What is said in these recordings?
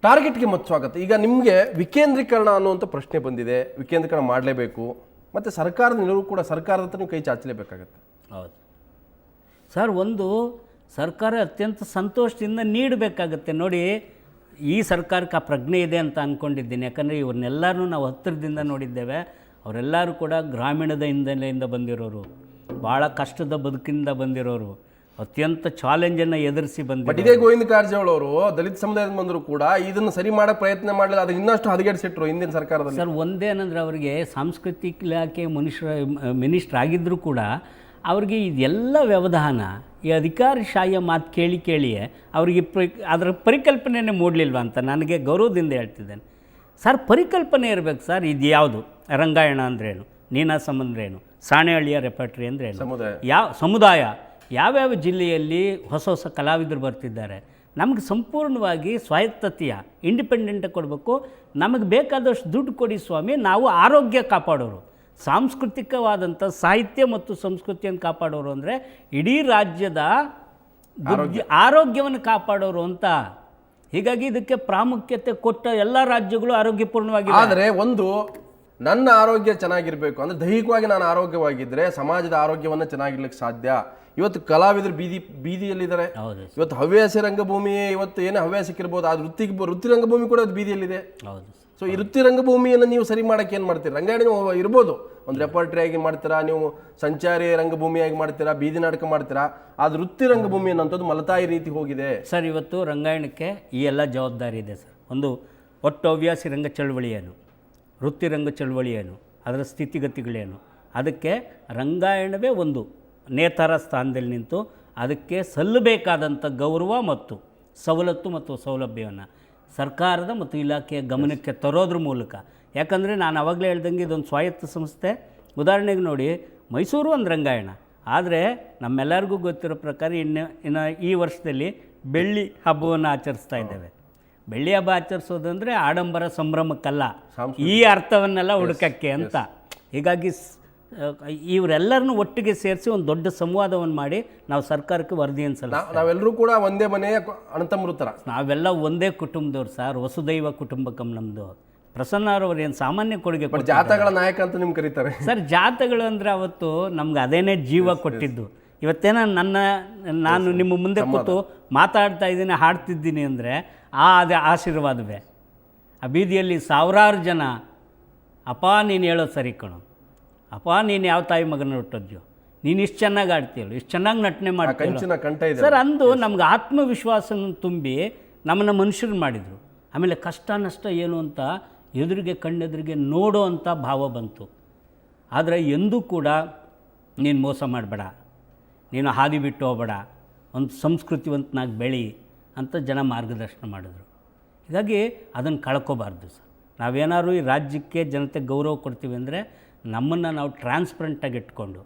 ಟಾರ್ಗೆಟ್ಗೆ ಮತ್ತು ಸ್ವಾಗತ. ಈಗ ನಿಮಗೆ ವಿಕೇಂದ್ರೀಕರಣ ಅನ್ನುವಂಥ ಪ್ರಶ್ನೆ ಬಂದಿದೆ. ವಿಕೇಂದ್ರೀಕರಣ ಮಾಡಲೇಬೇಕು, ಮತ್ತು ಸರ್ಕಾರದ ನಿಲುವು ಕೂಡ ಸರ್ಕಾರದ ಹತ್ರ ನೀವು ಕೈ ಚಾಚಲೇಬೇಕಾಗತ್ತೆ. ಹೌದು ಸರ್, ಒಂದು ಸರ್ಕಾರ ಅತ್ಯಂತ ಸಂತೋಷದಿಂದ ನೀಡಬೇಕಾಗತ್ತೆ. ನೋಡಿ, ಈ ಸರ್ಕಾರಕ್ಕೆ ಆ ಪ್ರಜ್ಞೆ ಇದೆ ಅಂತ ಅಂದ್ಕೊಂಡಿದ್ದೀನಿ. ಯಾಕಂದರೆ ಇವ್ರನ್ನೆಲ್ಲರೂ ನಾವು ಹತ್ತಿರದಿಂದ ನೋಡಿದ್ದೇವೆ. ಅವರೆಲ್ಲರೂ ಕೂಡ ಗ್ರಾಮೀಣದ ಹಿನ್ನೆಲೆಯಿಂದ ಬಂದಿರೋರು, ಭಾಳ ಕಷ್ಟದ ಬದುಕಿನಿಂದ ಬಂದಿರೋರು, ಅತ್ಯಂತ ಚಾಲೆಂಜನ್ನು ಎದುರಿಸಿ ಬಂದಿದ್ದಾರೆ. ಇದೇ ಗೋವಿಂದ ಕಾರಜೋಳ ಅವರು ದಲಿತ ಸಮುದಾಯದ ಬಂದರೂ ಕೂಡ ಇದನ್ನು ಸರಿ ಮಾಡೋ ಪ್ರಯತ್ನ ಮಾಡಲಿಲ್ಲ, ಅದು ಇನ್ನಷ್ಟು ಹದಗೆಡಿಸಿಟ್ರು ಹಿಂದಿನ ಸರ್ಕಾರದಲ್ಲಿ. ಸರ್, ಒಂದೇನಂದ್ರೆ ಅವರಿಗೆ ಸಾಂಸ್ಕೃತಿಕ ಇಲಾಖೆ ಮಿನಿಸ್ಟರ್ ಆಗಿದ್ದರೂ ಕೂಡ ಅವ್ರಿಗೆ ಇದೆಲ್ಲ ವ್ಯವಧಾನ, ಈ ಅಧಿಕಾರಶಾಹಿಯ ಮಾತು ಕೇಳಿ ಕೇಳಿಯೇ ಅವರಿಗೆ ಅದರ ಪರಿಕಲ್ಪನೆಯೇ ಮೂಡಲಿಲ್ವ ಅಂತ ನನಗೆ ಗೌರವದಿಂದ ಹೇಳ್ತಿದ್ದೇನೆ. ಸರ್, ಪರಿಕಲ್ಪನೆ ಇರಬೇಕು ಸರ್. ಇದು ಯಾವುದು ರಂಗಾಯಣ ಅಂದ್ರೇನು, ನೀನಾಸಂ ಅಂದ್ರೇನು, ಸಾಣೆಹಳ್ಳಿಯ ರೆಪರ್ಟ್ರಿ ಅಂದ್ರೇನು, ಸಮುದಾಯ ಯಾವ್ಯಾವ ಜಿಲ್ಲೆಯಲ್ಲಿ ಹೊಸ ಹೊಸ ಕಲಾವಿದರು ಬರ್ತಿದ್ದಾರೆ. ನಮಗೆ ಸಂಪೂರ್ಣವಾಗಿ ಸ್ವಾಯತ್ತತೆಯ ಇಂಡಿಪೆಂಡೆಂಟ್ ಕೊಡಬೇಕು. ನಮಗೆ ಬೇಕಾದಷ್ಟು ದುಡ್ಡು ಕೊಡಿ ಸ್ವಾಮಿ, ನಾವು ಆರೋಗ್ಯ ಕಾಪಾಡೋರು, ಸಾಂಸ್ಕೃತಿಕವಾದಂಥ ಸಾಹಿತ್ಯ ಮತ್ತು ಸಂಸ್ಕೃತಿಯನ್ನು ಕಾಪಾಡೋರು ಅಂದರೆ ಇಡೀ ರಾಜ್ಯದ ಆರೋಗ್ಯವನ್ನು ಕಾಪಾಡೋರು ಅಂತ. ಹೀಗಾಗಿ ಇದಕ್ಕೆ ಪ್ರಾಮುಖ್ಯತೆ ಕೊಟ್ಟ ಎಲ್ಲ ರಾಜ್ಯಗಳು ಆರೋಗ್ಯಪೂರ್ಣವಾಗಿ. ಆದರೆ ಒಂದು ನನ್ನ ಆರೋಗ್ಯ ಚೆನ್ನಾಗಿರಬೇಕು ಅಂದರೆ ದೈಹಿಕವಾಗಿ ನಾನು ಆರೋಗ್ಯವಾಗಿದ್ದರೆ ಸಮಾಜದ ಆರೋಗ್ಯವನ್ನು ಚೆನ್ನಾಗಿರ್ಲಿಕ್ಕೆ ಸಾಧ್ಯ. ಇವತ್ತು ಕಲಾವಿದರು ಬೀದಿಯಲ್ಲಿದ್ದಾರೆ. ಇವತ್ತು ಹವ್ಯಾಸ ರಂಗಭೂಮಿ ಇವತ್ತು ಏನೇ ಹವ್ಯಾಸಕ್ಕಿರ್ಬೋದು, ಅದು ವೃತ್ತಿ ರಂಗಭೂಮಿ ಕೂಡ ಅದು ಬೀದಿಯಲ್ಲಿದೆ. ಸೊ ಈ ವೃತ್ತಿ ರಂಗಭೂಮಿಯನ್ನು ನೀವು ಸರಿ ಮಾಡೋಕ್ಕೆ ಏನು ಮಾಡ್ತೀರಿ? ರಂಗಾಯಣ ಇರ್ಬೋದು, ಒಂದು ರೆಪರ್ಟ್ರಿ ಆಗಿ ಮಾಡ್ತೀರಾ, ನೀವು ಸಂಚಾರಿ ರಂಗಭೂಮಿಯಾಗಿ ಮಾಡ್ತೀರಾ, ಬೀದಿ ನಾಟಕ ಮಾಡ್ತೀರಾ. ಅದು ವೃತ್ತಿ ರಂಗಭೂಮಿ ಅನ್ನೋಂಥದ್ದು ಮಲತಾಯಿ ರೀತಿ ಹೋಗಿದೆ ಸರ್. ಇವತ್ತು ರಂಗಾಯಣಕ್ಕೆ ಈ ಎಲ್ಲ ಜವಾಬ್ದಾರಿ ಇದೆ ಸರ್. ಒಂದು ಒಟ್ಟು ಹವ್ಯಾಸಿ ರಂಗ ಚಳವಳಿ ಏನು, ವೃತ್ತಿ ರಂಗ ಚಳವಳಿ ಏನು, ಅದರ ಸ್ಥಿತಿಗತಿಗಳೇನು, ಅದಕ್ಕೆ ರಂಗಾಯಣವೇ ಒಂದು ನೇತಾರ ಸ್ಥಾನದಲ್ಲಿ ನಿಂತು ಅದಕ್ಕೆ ಸಲ್ಲಬೇಕಾದಂಥ ಗೌರವ ಮತ್ತು ಸವಲತ್ತು ಮತ್ತು ಸೌಲಭ್ಯವನ್ನು ಸರ್ಕಾರದ ಮತ್ತು ಇಲಾಖೆಯ ಗಮನಕ್ಕೆ ತರೋದ್ರ ಮೂಲಕ. ಯಾಕಂದರೆ ನಾನು ಆವಾಗಲೇ ಹೇಳ್ದಂಗೆ ಇದೊಂದು ಸ್ವಾಯತ್ತ ಸಂಸ್ಥೆ. ಉದಾಹರಣೆಗೆ ನೋಡಿ, ಮೈಸೂರು ಒಂದು ರಂಗಾಯಣ, ಆದರೆ ನಮ್ಮೆಲ್ಲರಿಗೂ ಗೊತ್ತಿರೋ ಪ್ರಕಾರ ಇನ್ನು ಈ ವರ್ಷದಲ್ಲಿ ಬೆಳ್ಳಿ ಹಬ್ಬವನ್ನು ಆಚರಿಸ್ತಾ ಇದ್ದೇವೆ. ಬೆಳ್ಳಿ ಹಬ್ಬ ಆಚರಿಸೋದಂದರೆ ಆಡಂಬರ ಸಂಭ್ರಮಕ್ಕಲ್ಲ, ಈ ಅರ್ಥವನ್ನೆಲ್ಲ ಹುಡುಕಕ್ಕೆ ಅಂತ. ಹೀಗಾಗಿ ಇವರೆಲ್ಲರನ್ನೂ ಒಟ್ಟಿಗೆ ಸೇರಿಸಿ ಒಂದು ದೊಡ್ಡ ಸಂವಾದವನ್ನು ಮಾಡಿ ನಾವು ಸರ್ಕಾರಕ್ಕೆ ವರದಿಯನ್ನು ಸಲ್ಲಿಸ್ತೀವಿ. ನಾವೆಲ್ಲರೂ ಕೂಡ ಒಂದೇ ಮನೆಯ ಅಣ್ಣತಮ್ಮರು ಥರ, ನಾವೆಲ್ಲ ಒಂದೇ ಕುಟುಂಬದವ್ರು ಸರ್. ವಸುದೈವ ಕುಟುಂಬಕಂ ನಮ್ಮದು. ಪ್ರಸನ್ನರವರು ಏನು ಸಾಮಾನ್ಯ ಕೊಡುಗೆ. ಜಾತಗಳ ನಾಯಕ ಅಂತ ನಿಮ್ಗೆ ಕರೀತಾರೆ ಸರ್. ಜಾತಗಳು ಅಂದರೆ ಅವತ್ತು ನಮ್ಗೆ ಅದೇನೇ ಜೀವ ಕೊಟ್ಟಿದ್ದು. ಇವತ್ತೇನ ನಾನು ನಿಮ್ಮ ಮುಂದೆ ಕೂತು ಮಾತಾಡ್ತಾ ಇದ್ದೀನಿ, ಹಾಡ್ತಿದ್ದೀನಿ ಅಂದರೆ ಅದೇ ಆಶೀರ್ವಾದವೇ. ಆ ಬೀದಿಯಲ್ಲಿ ಸಾವಿರಾರು ಜನ ಅಪ್ಪ ನೀನು ಹೇಳೋದು ಸರಿ ಕಣೋ, ಅಪ್ಪ ನೀನು ಯಾವ ತಾಯಿ ಮಗನ ಹುಟ್ಟಿದ್ಯೋ, ನೀನು ಇಷ್ಟು ಚೆನ್ನಾಗಿ ಆಡ್ತೀಯಲ್ಲ, ಇಷ್ಟು ಚೆನ್ನಾಗಿ ನಟನೆ ಮಾಡ್ತೀಯ ಸರ್ ಅಂದು ನಮ್ಗೆ ಆತ್ಮವಿಶ್ವಾಸವನ್ನು ತುಂಬಿ ನಮ್ಮನ್ನು ಮನುಷ್ಯರು ಮಾಡಿದರು. ಆಮೇಲೆ ಕಷ್ಟ ನಷ್ಟ ಏನು ಅಂತ ಎದುರಿಗೆ ಕಣ್ಣೆದುರಿಗೆ ನೋಡೋ ಅಂಥ ಭಾವ ಬಂತು. ಆದರೆ ಎಂದೂ ಕೂಡ ನೀನು ಮೋಸ ಮಾಡಬೇಡ, ನೀನು ಹಾದಿ ಬಿಟ್ಟು ಹೋಗಬೇಡ, ಒಂದು ಸಂಸ್ಕೃತಿವಂತನಾಗಿ ಬೆಳಿ ಅಂತ ಜನ ಮಾರ್ಗದರ್ಶನ ಮಾಡಿದ್ರು. ಹೀಗಾಗಿ ಅದನ್ನು ಕಳ್ಕೋಬಾರ್ದು ಸರ್. ನಾವೇನಾದ್ರು ಈ ರಾಜ್ಯಕ್ಕೆ ಜನತೆ ಗೌರವ ಕೊಡ್ತೀವಿ ಅಂದರೆ ನಮ್ಮನ್ನು ನಾವು ಟ್ರಾನ್ಸ್ಪರೆಂಟಾಗಿ ಇಟ್ಕೊಂಡು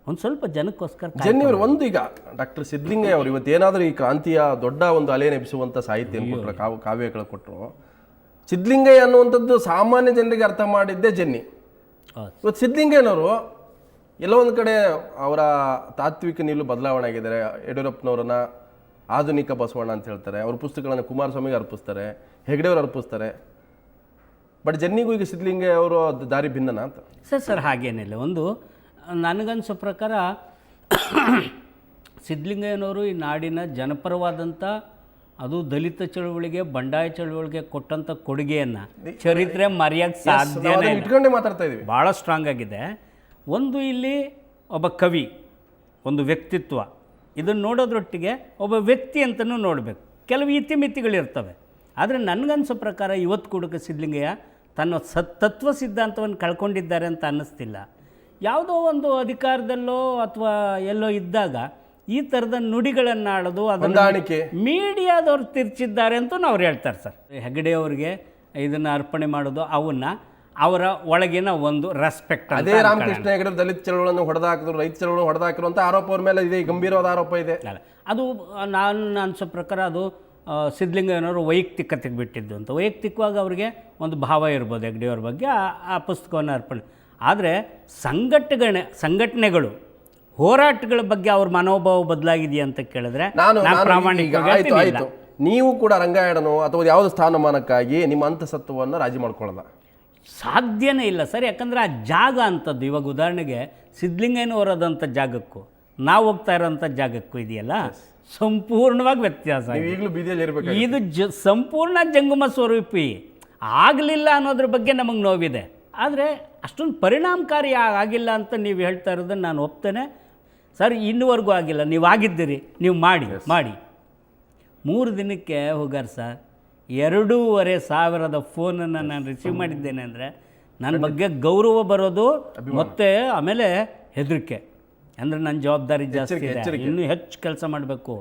ಒಂದು ಸ್ವಲ್ಪ ಜನಕ್ಕೋಸ್ಕರ ಜನ್ಯವರು ಒಂದು. ಈಗ ಡಾಕ್ಟರ್ ಸಿದ್ಧಲಿಂಗಯ್ಯ ಅವರು ಇವತ್ತೇನಾದರೂ ಈ ಕ್ರಾಂತಿಯ ದೊಡ್ಡ ಒಂದು ಅಲೆಯನ್ನು ಎಬ್ಬಿಸುವಂಥ ಸಾಹಿತ್ಯ ಕೊಟ್ಟರು, ಕಾವ್ಯಗಳು ಕೊಟ್ಟರು. ಸಿದ್ಧಲಿಂಗಯ್ಯ ಅನ್ನುವಂಥದ್ದು ಸಾಮಾನ್ಯ ಜನರಿಗೆ ಅರ್ಥ ಮಾಡಿದ್ದೇ ಜನ್ನಿ. ಇವತ್ತು ಸಿದ್ಧಲಿಂಗಯ್ಯನವರು ಎಲ್ಲೋ ಒಂದು ಕಡೆ ಅವರ ತಾತ್ವಿಕ ನಿಲುವು ಬದಲಾವಣೆ ಆಗಿದ್ದಾರೆ. ಯಡಿಯೂರಪ್ಪನವ್ರನ್ನ ಆಧುನಿಕ ಬಸವಣ್ಣ ಅಂತ ಹೇಳ್ತಾರೆ. ಅವ್ರ ಪುಸ್ತಕಗಳನ್ನು ಕುಮಾರಸ್ವಾಮಿಗೆ ಅರ್ಪಿಸ್ತಾರೆ, ಹೆಗ್ಡೆಯವರು ಅರ್ಪಿಸ್ತಾರೆ. ಬಟ್ ಜನ್ನಿಗೂ ಈಗ ಸಿದ್ಧಲಿಂಗಯ್ಯ ಅವರು ದಾರಿ ಭಿನ್ನನ ಅಂತ ಸರ್ ಹಾಗೇನಿಲ್ಲ. ಒಂದು ನನಗನ್ಸೋ ಪ್ರಕಾರ ಸಿದ್ಧಲಿಂಗಯ್ಯನವರು ಈ ನಾಡಿನ ಜನಪರವಾದಂಥ, ಅದು ದಲಿತ ಚಳುವಳಿಗೆ, ಬಂಡಾಯ ಚಳುವಳಿಗೆ ಕೊಟ್ಟಂಥ ಕೊಡುಗೆಯನ್ನು ಚರಿತ್ರೆ ಮರೆಯೋಕ್ಕೆ ಸಾಧ್ಯನೇ ಇಟ್ಕೊಂಡೇ ಮಾತಾಡ್ತಾ ಇದ್ದೀವಿ. ಭಾಳ ಸ್ಟ್ರಾಂಗ್ ಆಗಿದೆ. ಒಂದು ಇಲ್ಲಿ ಒಬ್ಬ ಕವಿ, ಒಂದು ವ್ಯಕ್ತಿತ್ವ, ಇದನ್ನು ನೋಡೋದ್ರೊಟ್ಟಿಗೆ ಒಬ್ಬ ವ್ಯಕ್ತಿ ಅಂತಲೂ ನೋಡಬೇಕು. ಕೆಲವು ಇತಿಮಿತಿಗಳಿರ್ತವೆ. ಆದರೆ ನನಗನ್ಸೋ ಪ್ರಕಾರ ಇವತ್ತು ಕೂಡ ಸಿದ್ಧಲಿಂಗಯ್ಯ ತನ್ನ ತತ್ವ ಸಿದ್ಧಾಂತವನ್ನು ಕಳ್ಕೊಂಡಿದ್ದಾರೆ ಅಂತ ಅನ್ನಿಸ್ತಿಲ್ಲ. ಯಾವುದೋ ಒಂದು ಅಧಿಕಾರದಲ್ಲೋ ಅಥವಾ ಎಲ್ಲೋ ಇದ್ದಾಗ ಈ ಥರದ ನುಡಿಗಳನ್ನು ಆಡೋದು, ಅದನ್ನು ಮೀಡಿಯಾದವ್ರು ತಿರ್ಚಿದ್ದಾರೆ ಅಂತೂ ಅವ್ರು ಹೇಳ್ತಾರೆ ಸರ್. ಹೆಗ್ಡೆಯವ್ರಿಗೆ ಇದನ್ನು ಅರ್ಪಣೆ ಮಾಡೋದು, ಅವರ ಒಳಗಿನ ಒಂದು ರೆಸ್ಪೆಕ್ಟ್. ಅದೇ ರಾಮಕೃಷ್ಣ ಹೆಗಡೆ ದಲಿತ ಚಳವಳಿಯನ್ನು ಹೊಡೆದಾಕಿದ್ರು, ರೈತ ಚಳವಳಿ ಹೊಡೆದಾಕಿರು ಅಂತ ಆರೋಪ ಅವ್ರ ಮೇಲೆ ಇದೆ, ಗಂಭೀರವಾದ ಆರೋಪ ಇದೆ. ಅದು ನಾನು ಅನಿಸೋ ಪ್ರಕಾರ ಅದು ಸಿದ್ಧಲಿಂಗಯ್ಯನವರು ವೈಯಕ್ತಿಕತೆಗೆ ಬಿಟ್ಟಿದ್ದು ಅಂತ. ವೈಯಕ್ತಿಕವಾಗಿ ಅವರಿಗೆ ಒಂದು ಭಾವ ಇರ್ಬೋದು ಹೆಗ್ಡೆಯವ್ರ ಬಗ್ಗೆ, ಆ ಪುಸ್ತಕವನ್ನು ಅರ್ಪಣೆ. ಆದರೆ ಸಂಘಟನೆಗಳು, ಹೋರಾಟಗಳ ಬಗ್ಗೆ ಅವ್ರ ಮನೋಭಾವ ಬದಲಾಗಿದೆಯಾ ಅಂತ ಕೇಳಿದ್ರೆ ನಾನು ಪ್ರಾಮಾಣಿಕವಾಗಿ ನೀವು ಕೂಡ ರಂಗಾಯಣನೋ ಅಥವಾ ಯಾವುದೋ ಸ್ಥಾನಮಾನಕ್ಕಾಗಿ ನಿಮ್ಮ ಅಂತಸತ್ವವನ್ನು ರಾಜಿ ಮಾಡ್ಕೊಳ್ಳಲ್ಲ. ಸಾಧ್ಯನೇ ಇಲ್ಲ ಸರ್. ಯಾಕಂದರೆ ಆ ಜಾಗ ಅಂಥದ್ದು, ಇವಾಗ ಉದಾಹರಣೆಗೆ ಸಿದ್ಧಲಿಂಗಯ್ಯನವರದಂಥ ಜಾಗಕ್ಕೂ ನಾವು ಹೋಗ್ತಾ ಇರೋಂಥ ಜಾಗಕ್ಕೂ ಇದೆಯಲ್ಲ, ಸಂಪೂರ್ಣವಾಗಿ ವ್ಯತ್ಯಾಸ. ನೀವು ಈಗಲೂ ಬೀದಿಯಲ್ಲಿ ಇರಬೇಕು. ಇದು ಸಂಪೂರ್ಣ ಜಂಗಮ ಸ್ವರೂಪಿ ಆಗಲಿಲ್ಲ ಅನ್ನೋದ್ರ ಬಗ್ಗೆ ನಮಗೆ ನೋವಿದೆ. ಆದರೆ ಅಷ್ಟೊಂದು ಪರಿಣಾಮಕಾರಿ ಆಗಿಲ್ಲ ಅಂತ ನೀವು ಹೇಳ್ತಾ ಇರೋದನ್ನು ನಾನು ಒಪ್ತೇನೆ ಸರ್. ಇನ್ನುವರೆಗೂ ಆಗಿಲ್ಲ, ನೀವು ಆಗಿದ್ದೀರಿ, ನೀವು ಮಾಡಿ 3 ದಿನಕ್ಕೆ ಹೋಗಾರ ಸರ್ 2,500 ಫೋನನ್ನು ನಾನು ರಿಸೀವ್ ಮಾಡಿದ್ದೇನೆ ಅಂದರೆ ನನ್ನ ಬಗ್ಗೆ ಗೌರವ ಬರೋದು, ಮತ್ತು ಆಮೇಲೆ ಹೆದರಿಕೆ. ಅಂದರೆ ನನ್ನ ಜವಾಬ್ದಾರಿ ಜಾಸ್ತಿ ಇದೆ, ಇನ್ನೂ ಹೆಚ್ಚು ಕೆಲಸ ಮಾಡಬೇಕು,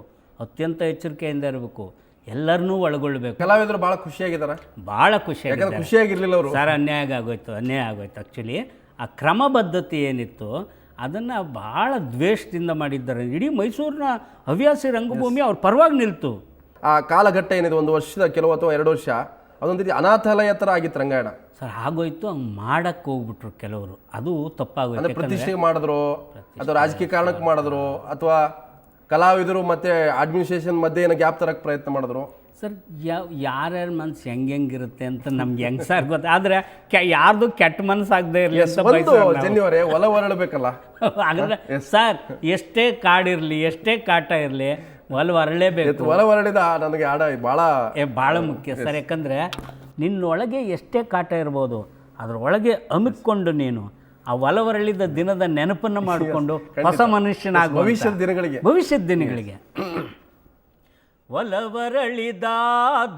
ಅತ್ಯಂತ ಎಚ್ಚರಿಕೆಯಿಂದ ಇರಬೇಕು, ಎಲ್ಲರನ್ನೂ ಒಳಗೊಳ್ಬೇಕು. ಕಲಾವಿದರು ಭಾಳ ಖುಷಿಯಾಗಿದ್ದಾರೆ, ಭಾಳ ಖುಷಿಯಾಗಿದ್ದಾರೆ. ಖುಷಿಯಾಗಿರಲಿಲ್ಲ ಅವರು. ಸರ್ ಅನ್ಯಾಯ ಆಗೋಯ್ತು ಆ್ಯಕ್ಚುಲಿ. ಆ ಕ್ರಮಬದ್ಧತೆ ಏನಿತ್ತು ಅದನ್ನು ಭಾಳ ದ್ವೇಷದಿಂದ ಮಾಡಿದ್ದಾರೆ. ಇಡೀ ಮೈಸೂರಿನ ಹವ್ಯಾಸಿ ರಂಗಭೂಮಿ ಅವ್ರ ಪರವಾಗಿ ನಿಲ್ತು. ಆ ಕಾಲಘಟ್ಟ ಏನಿದೆ, 1 ವರ್ಷದ ಕೆಲವು ಅಥವಾ 2 ವರ್ಷ, ಅದೊಂದು ರೀತಿ ಅನಾಥಾಲಯ ಥರ ಆಗಿತ್ತು ರಂಗಾಯಣ ಸರ್. ಆಗೋಯ್ತು, ಹಂಗೆ ಮಾಡಕ್ಕೆ ಹೋಗ್ಬಿಟ್ರು ಕೆಲವರು, ಅದು ತಪ್ಪಾಗೋಯ್ತು. ಪ್ರತಿಷ್ಠೆಗೆ ಮಾಡಿದ್ರು ಅಥವಾ ರಾಜಕೀಯ ಕಾರಣಕ್ಕೆ ಮಾಡಿದ್ರು ಅಥವಾ ಕಲಾವಿದರು ಮತ್ತು ಅಡ್ಮಿನಿಸ್ಟ್ರೇಷನ್ ಮಧ್ಯೆ ಏನೋ ಗ್ಯಾಪ್ ತರಕ್ಕೆ ಪ್ರಯತ್ನ ಮಾಡಿದ್ರು ಸರ್. ಯಾರ್ಯಾರ ಮನಸ್ಸು ಹೆಂಗಿರುತ್ತೆ ಅಂತ ನಮ್ಗೆ ಹೆಂಗೆ ಸರ್ ಗೊತ್ತ. ಆದರೆ ಯಾರ್ದು ಕೆಟ್ಟ ಮನಸ್ಸಾಗದೆ ಇರಲಿ ಅಂತ ಜನ್ಯವರೇ ಒಲ ಹೊರಡಬೇಕಲ್ಲ. ಹಾಗಾದ್ರೆ ಸರ್ ಎಷ್ಟೇ ಕಾಡಿರಲಿ, ಎಷ್ಟೇ ಕಾಟ ಇರಲಿ, ಹೊರಡಲೇಬೇಕು. ಹೊಲ ಹೊರಡಿದ ನನಗೆ ಭಾಳ ಮುಖ್ಯ ಸರ್. ಯಾಕಂದರೆ ನಿನ್ನೊಳಗೆ ಎಷ್ಟೇ ಕಾಟ ಇರ್ಬೋದು, ಅದರೊಳಗೆ ಅಮಿಕೊಂಡು ನೀನು ಆ ಹೊರಳಿದ ದಿನದ ನೆನಪನ್ನು ಮಾಡಿಕೊಂಡು ಹೊಸ ಮನುಷ್ಯನಾಗ ಭವಿಷ್ಯದ ದಿನಗಳಿಗೆ ಒಲವರಳಿದ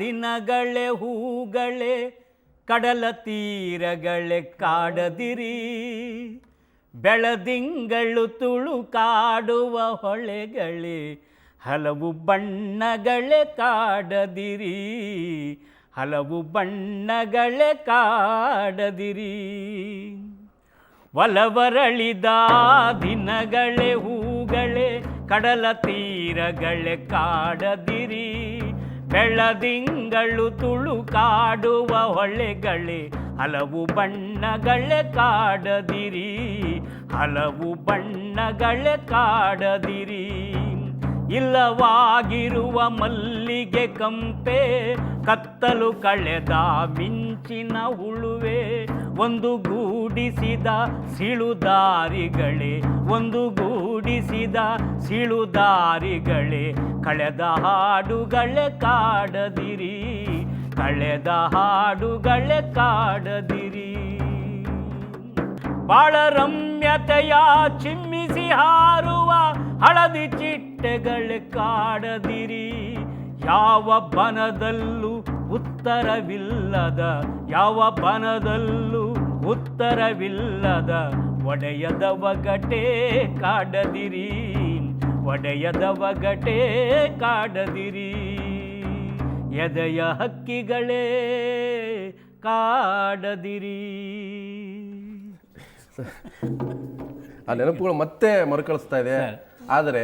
ದಿನಗಳೇ ಹೂಗಳೇ ಕಡಲ ತೀರಗಳೇ ಕಾಡದಿರಿ, ಬೆಳದಿಂಗಳು ತುಳುಕಾಡುವ ಹೊಳೆಗಳೇ ಹಲವು ಬಣ್ಣಗಳೇ ಕಾಡದಿರಿ, ಹಲವು ಬಣ್ಣಗಳೇ ಕಾಡದಿರಿ. ಒಲವರಳಿದ ದಿನಗಳೇ ಹೂಗಳೇ ಕಡಲ ತೀರಗಳೇ ಕಾಡದಿರಿ, ಬೆಳದಿಂಗಳು ತುಳುಕಾಡುವ ಹೊಳೆಗಳೇ ಹಲವು ಬಣ್ಣಗಳೇ ಕಾಡದಿರಿ, ಹಲವು ಬಣ್ಣಗಳೇ ಕಾಡದಿರಿ. ಇಲ್ಲವಾಗಿರುವ ಮಲ್ಲಿಗೆ ಕಂಪೆ ಕತ್ತಲು ಕಳೆದ ಮಿಂಚಿನ ಹುಳುವೆ, ಒಂದು ಗೂಡಿಸಿದ ಸಿಳುದಾರಿಗಳೇ, ಒಂದು ಗೂಡಿಸಿದ ಸಿಳುದಾರಿಗಳೇ, ಕಳೆದ ಹಾಡುಗಳೇ ಕಾಡದಿರಿ, ಕಳೆದ ಹಾಡುಗಳೇ ಕಾಡದಿರಿ. ಬಾಳ ರಮ್ಯತೆಯ ಚಿಮ್ಮಿಸಿ ಹಾರುವ ಹಳದಿ ಚಿಟ್ಟೆಗಳೇ ಕಾಡದಿರಿ, ಯಾವ ಬನದಲ್ಲೂ ಉತ್ತರವಿಲ್ಲದ, ಯಾವ ಬನದಲ್ಲೂ ಉತ್ತರವಿಲ್ಲದ ಒಡೆಯದ ಒಗಟೆ ಕಾಡದಿರಿ, ಒಡೆಯದ ಒಗಟೆ ಕಾಡದಿರಿ. ಎದೆಯ ಹಕ್ಕಿಗಳೇ ಕಾಡದಿರಿ. ಆ ನೆನಪುಗಳು ಮತ್ತೆ ಮರುಕಳಿಸ್ತಾ ಇದೆ. ಆದರೆ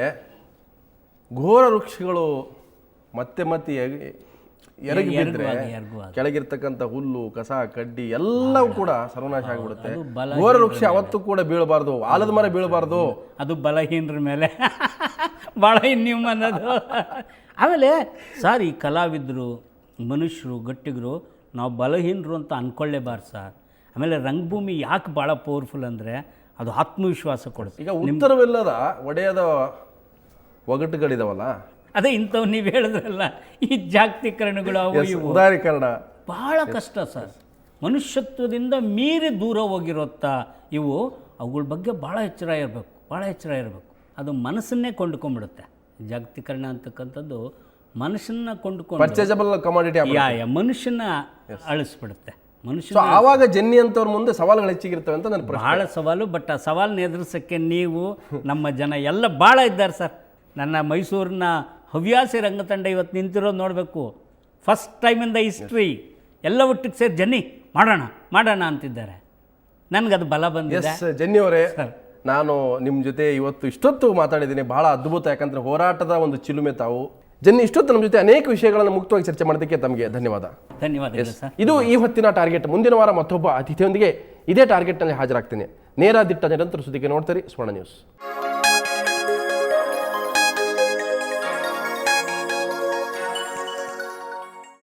ಘೋರ ವೃಕ್ಷಗಳು ಮತ್ತೆ ಮತ್ತೆ ಎರಗಿ ಬಿದ್ದರೆ ಕೆಳಗಿರ್ತಕ್ಕಂಥ ಹುಲ್ಲು ಕಸ ಕಡ್ಡಿ ಎಲ್ಲವೂ ಕೂಡ ಸರ್ವನಾಶ ಆಗಿಬಿಡುತ್ತೆ. ಘೋರ ವೃಕ್ಷ ಅವತ್ತು ಕೂಡ ಬೀಳಬಾರ್ದು, ಆಲದ ಮರ ಬೀಳಬಾರ್ದು. ಅದು ಬಲಹೀನರ ಮೇಲೆ ಭಾಳ ಇನ್ನಿಮ್ಮ ಅನ್ನೋದು. ಆಮೇಲೆ ಸರ್, ಈ ಕಲಾವಿದರು ಮನುಷ್ಯರು ಗಟ್ಟಿಗರು ನಾವು ಬಲಹೀನರು ಅಂತ ಅಂದ್ಕೊಳ್ಳೇಬಾರ್ದು ಸರ್. ಆಮೇಲೆ ರಂಗಭೂಮಿ ಯಾಕೆ ಭಾಳ ಪವರ್ಫುಲ್ ಅಂದರೆ ಅದು ಆತ್ಮವಿಶ್ವಾಸ ಕೊಡುತ್ತೆ. ಈಗ ಉತ್ತರವಿಲ್ಲದ ಒಡೆಯದ ಒಗಟುಗಳಿದಾವಲ್ಲ, ಅದೇ ಇಂಥವು ನೀವು ಹೇಳಿದ್ರಲ್ಲ, ಈ ಜಾಗತೀಕರಣಗಳು ಅವು ಇವು ಉದಾರೀಕರಣ ಭಾಳ ಕಷ್ಟ ಸರ್. ಮನುಷ್ಯತ್ವದಿಂದ ಮೀರಿ ದೂರ ಹೋಗಿರುತ್ತ ಇವು, ಅವುಗಳ ಬಗ್ಗೆ ಭಾಳ ಎಚ್ಚರ ಇರಬೇಕು, ಭಾಳ ಎಚ್ಚರ ಇರಬೇಕು. ಅದು ಮನಸ್ಸನ್ನೇ ಕೊಂಡ್ಕೊಂಡ್ಬಿಡುತ್ತೆ. ಜಾಗತೀಕರಣ ಅಂತಕ್ಕಂಥದ್ದು ಮನುಷ್ಯನ ಕೊಂಡ್ಕೊಂಡು ಪರ್ಚೇಸಬಲ್ ಕಮಾಡಿಟಿ ಮನುಷ್ಯನ ಅಳಿಸ್ಬಿಡುತ್ತೆ. ಮನುಷ್ಯ ಆವಾಗ ಜನ್ನಿ ಅಂತವ್ರ ಮುಂದೆ ಸವಾಲುಗಳು ಹೆಚ್ಚಿಗಿರ್ತವೆ ಅಂತ ನನ್ನ ಭಾಳ ಸವಾಲು. ಬಟ್ ಆ ಸವಾಲನ್ನ ಎದುರಿಸೋಕ್ಕೆ ನೀವು ನಮ್ಮ ಜನ ಎಲ್ಲ ಭಾಳ ಇದ್ದಾರೆ ಸರ್. ನನ್ನ ಮೈಸೂರಿನ ಹವ್ಯಾಸಿ ರಂಗತಂಡ ಇವತ್ತು ನಿಂತಿರೋದು ನೋಡಬೇಕು. First time in the history ಎಲ್ಲ ಒಟ್ಟಿಗೆ ಸೇರಿ ಜನ್ನಿ ಮಾಡೋಣ ಮಾಡೋಣ ಅಂತಿದ್ದಾರೆ. ನನಗದು ಬಲ ಬಂದಿದೆ. ಜನ್ನಿ ಅವರೇ, ನಾನು ನಿಮ್ಮ ಜೊತೆ ಇವತ್ತು ಇಷ್ಟೊತ್ತು ಮಾತಾಡಿದ್ದೀನಿ, ಭಾಳ ಅದ್ಭುತ. ಯಾಕಂದರೆ ಹೋರಾಟದ ಒಂದು ಚಿಲುಮೆ ತಾವು. ಜನ್ನಿ, ಇಷ್ಟೊತ್ತು ನಮ್ಮ ಜೊತೆ ಅನೇಕ ವಿಷಯಗಳನ್ನು ಮುಕ್ತವಾಗಿ ಚರ್ಚೆ ಮಾಡೋದಕ್ಕೆ ತಮಗೆ ಧನ್ಯವಾದ. ಧನ್ಯವಾದಗಳು ಸರ್. ಇದು ಈ ಹೊತ್ತಿನ ಟಾರ್ಗೆಟ್. ಮುಂದಿನ ವಾರ ಮತ್ತೊಬ್ಬ ಅತಿಥಿಯೊಂದಿಗೆ ಇದೇ ಟಾರ್ಗೆಟ್ನಲ್ಲಿ ಹಾಜರಾಗ್ತೀನಿ. ನೇರ ದಿಟ್ಟ ನಿರಂತರ ಸುದ್ದಿಗೆ ನೋಡ್ತೀರಿ ಸ್ವರ್ಣ ನ್ಯೂಸ್.